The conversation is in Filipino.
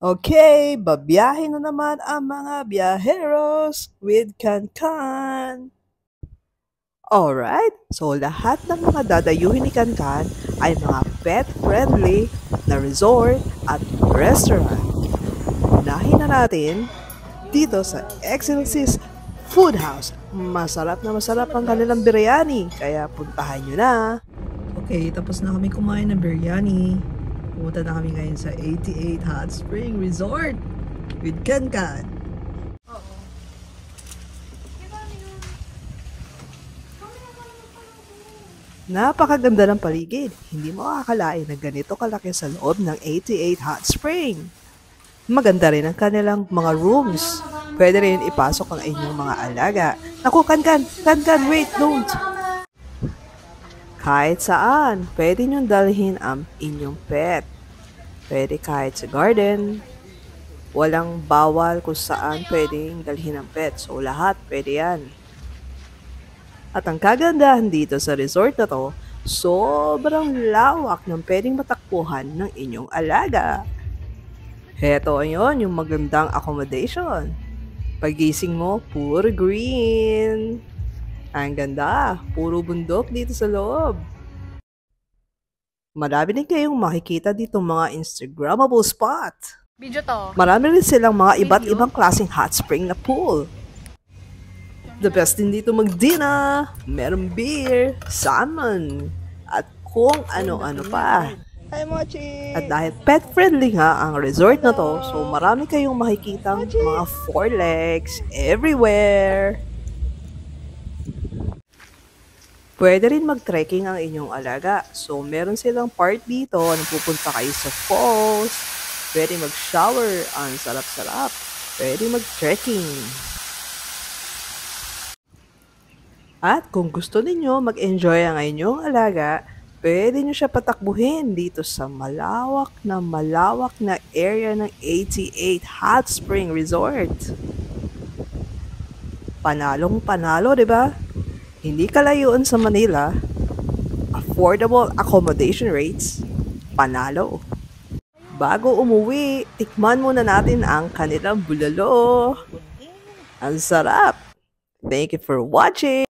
Okay, babiyahe na naman ang mga biyaheros with Kankan. Alright, so lahat ng mga dadayuhin ni Kankan ay mga pet-friendly na resort at restaurant. Unahin na natin dito sa Excellency's Food House. Masarap na masarap ang kanilang biryani, kaya puntahan nyo na. Okay, tapos na kami kumain ng biryani. Pumunta na kami ngayon sa 88 Hot Spring Resort with Kankan. Napakaganda ng paligid. Hindi mo akalain na ganito kalaki sa loob ng 88 Hot Spring. Maganda rin ang kanilang mga rooms. Pwede rin ipasok ang inyong mga alaga. Naku, Kankan! Kankan, wait, don't! Kahit saan, pwede niyong dalhin ang inyong pet. Pwede kahit sa garden. Walang bawal kung saan pwedeng dalhin ang pet. So, lahat pwede yan. At ang kagandahan dito sa resort na to, sobrang lawak ng pwedeng matakbuhan ng inyong alaga. Heto yun, yung magandang accommodation. Pagising mo, puro green. Ang ganda, puro bundok dito sa loob. Marami din kayong makikita dito mga Instagrammable spot. Video to. Marami rin silang mga iba't ibang klaseng hot spring na pool. The best din dito mag-dinner, merong beer, salmon, at kung ano-ano pa. Hi, Mochi! At dahil pet-friendly nga ang resort na to, so marami kayong makikita mga 4 legs everywhere. Pwede rin mag-trekking ang inyong alaga. So, meron silang part dito na pupunta kayo sa falls. Pwede mag-shower. Ang sarap-sarap. Pwede mag-trekking. At kung gusto ninyo mag-enjoy ang inyong alaga, pwede nyo siya patakbuhin dito sa malawak na area ng 88 Hot Spring Resort. Panalong panalo, di ba? Hindi kalayuan sa Manila, affordable accommodation rates, panalo. Bago umuwi, tikman muna natin ang kanilang bulalo. Ang sarap! Thank you for watching!